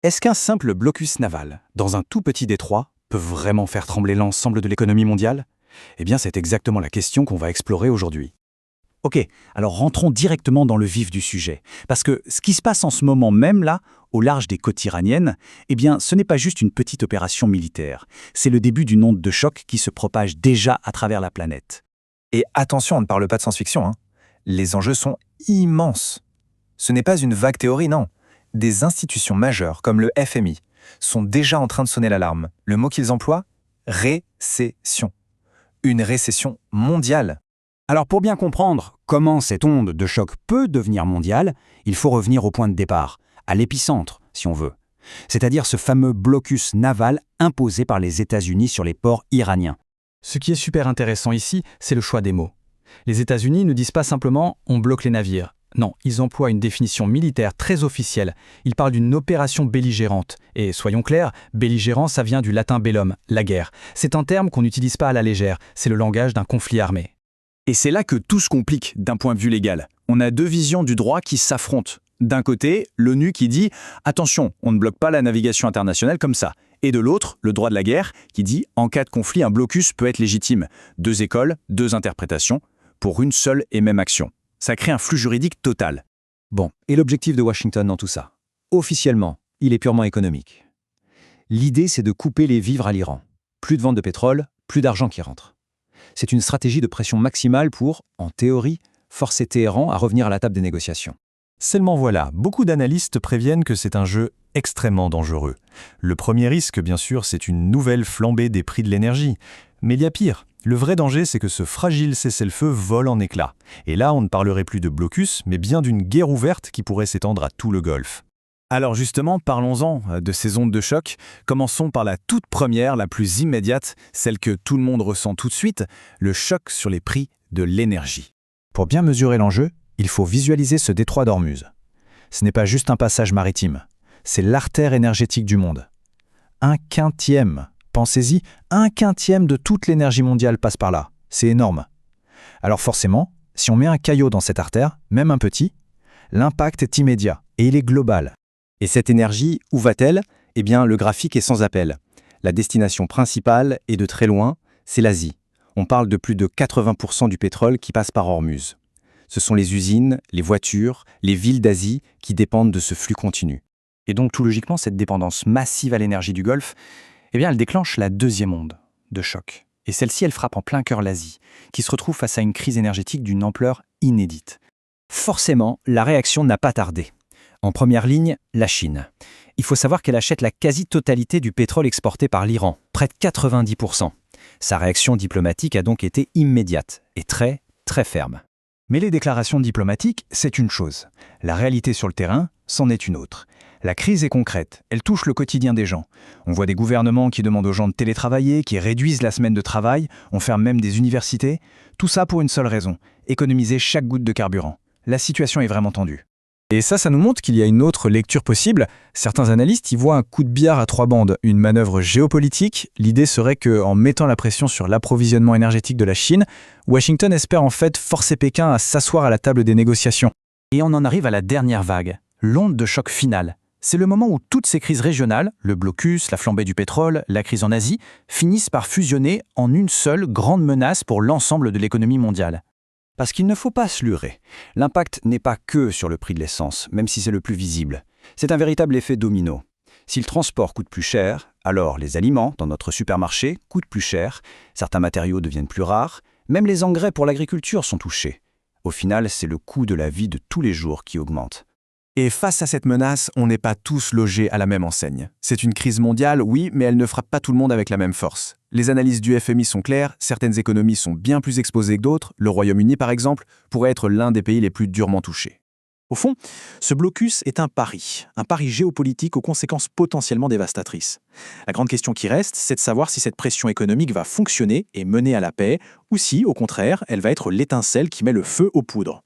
Est-ce qu'un simple blocus naval, dans un tout petit détroit, peut vraiment faire trembler l'ensemble de l'économie mondiale? Eh bien, c'est exactement la question qu'on va explorer aujourd'hui. Ok, alors rentrons directement dans le vif du sujet. Parce que ce qui se passe en ce moment même là, au large des côtes iraniennes, eh bien, ce n'est pas juste une petite opération militaire. C'est le début d'une onde de choc qui se propage déjà à travers la planète. Et attention, on ne parle pas de science-fiction, hein. Les enjeux sont immenses. Ce n'est pas une vague théorie, non. Des institutions majeures, comme le FMI, sont déjà en train de sonner l'alarme. Le mot qu'ils emploient? Récession. Une récession mondiale. Alors pour bien comprendre comment cette onde de choc peut devenir mondiale, il faut revenir au point de départ, à l'épicentre, si on veut. C'est-à-dire ce fameux blocus naval imposé par les États-Unis sur les ports iraniens. Ce qui est super intéressant ici, c'est le choix des mots. Les États-Unis ne disent pas simplement « on bloque les navires ». Non, ils emploient une définition militaire très officielle. Ils parlent d'une opération belligérante. Et soyons clairs, belligérant, ça vient du latin bellum, la guerre. C'est un terme qu'on n'utilise pas à la légère, c'est le langage d'un conflit armé. Et c'est là que tout se complique d'un point de vue légal. On a deux visions du droit qui s'affrontent. D'un côté, l'ONU qui dit « attention, on ne bloque pas la navigation internationale comme ça ». Et de l'autre, le droit de la guerre qui dit « en cas de conflit, un blocus peut être légitime ». Deux écoles, deux interprétations, pour une seule et même action. Ça crée un flux juridique total. Bon, et l'objectif de Washington dans tout ça? Officiellement, il est purement économique. L'idée, c'est de couper les vivres à l'Iran. Plus de vente de pétrole, plus d'argent qui rentre. C'est une stratégie de pression maximale pour, en théorie, forcer Téhéran à revenir à la table des négociations. Seulement voilà, beaucoup d'analystes préviennent que c'est un jeu extrêmement dangereux. Le premier risque, bien sûr, c'est une nouvelle flambée des prix de l'énergie. Mais il y a pire. Le vrai danger, c'est que ce fragile cessez-le-feu vole en éclats. Et là, on ne parlerait plus de blocus, mais bien d'une guerre ouverte qui pourrait s'étendre à tout le Golfe. Alors justement, parlons-en de ces ondes de choc. Commençons par la toute première, la plus immédiate, celle que tout le monde ressent tout de suite, le choc sur les prix de l'énergie. Pour bien mesurer l'enjeu, il faut visualiser ce détroit d'Ormuz. Ce n'est pas juste un passage maritime, c'est l'artère énergétique du monde. 1/15, pensez-y, 1/15 de toute l'énergie mondiale passe par là. C'est énorme. Alors forcément, si on met un caillot dans cette artère, même un petit, l'impact est immédiat et il est global. Et cette énergie, où va-t-elle? Eh bien, le graphique est sans appel. La destination principale, et de très loin, c'est l'Asie. On parle de plus de 80% du pétrole qui passe par Ormuz. Ce sont les usines, les voitures, les villes d'Asie qui dépendent de ce flux continu. Et donc tout logiquement, cette dépendance massive à l'énergie du Golfe, eh bien, elle déclenche la deuxième onde de choc. Et celle-ci, elle frappe en plein cœur l'Asie, qui se retrouve face à une crise énergétique d'une ampleur inédite. Forcément, la réaction n'a pas tardé. En première ligne, la Chine. Il faut savoir qu'elle achète la quasi-totalité du pétrole exporté par l'Iran, près de 90%. Sa réaction diplomatique a donc été immédiate et très, très ferme. Mais les déclarations diplomatiques, c'est une chose. La réalité sur le terrain, c'en est une autre. La crise est concrète, elle touche le quotidien des gens. On voit des gouvernements qui demandent aux gens de télétravailler, qui réduisent la semaine de travail, on ferme même des universités. Tout ça pour une seule raison, économiser chaque goutte de carburant. La situation est vraiment tendue. Et ça nous montre qu'il y a une autre lecture possible. Certains analystes y voient un coup de billard à trois bandes, une manœuvre géopolitique. L'idée serait qu'en mettant la pression sur l'approvisionnement énergétique de la Chine, Washington espère en fait forcer Pékin à s'asseoir à la table des négociations. Et on en arrive à la dernière vague, l'onde de choc finale. C'est le moment où toutes ces crises régionales, le blocus, la flambée du pétrole, la crise en Asie, finissent par fusionner en une seule grande menace pour l'ensemble de l'économie mondiale. Parce qu'il ne faut pas se leurrer. L'impact n'est pas que sur le prix de l'essence, même si c'est le plus visible. C'est un véritable effet domino. Si le transport coûte plus cher, alors les aliments dans notre supermarché coûtent plus cher, certains matériaux deviennent plus rares, même les engrais pour l'agriculture sont touchés. Au final, c'est le coût de la vie de tous les jours qui augmente. Et face à cette menace, on n'est pas tous logés à la même enseigne. C'est une crise mondiale, oui, mais elle ne frappe pas tout le monde avec la même force. Les analyses du FMI sont claires, certaines économies sont bien plus exposées que d'autres. Le Royaume-Uni, par exemple, pourrait être l'un des pays les plus durement touchés. Au fond, ce blocus est un pari géopolitique aux conséquences potentiellement dévastatrices. La grande question qui reste, c'est de savoir si cette pression économique va fonctionner et mener à la paix, ou si, au contraire, elle va être l'étincelle qui met le feu aux poudres.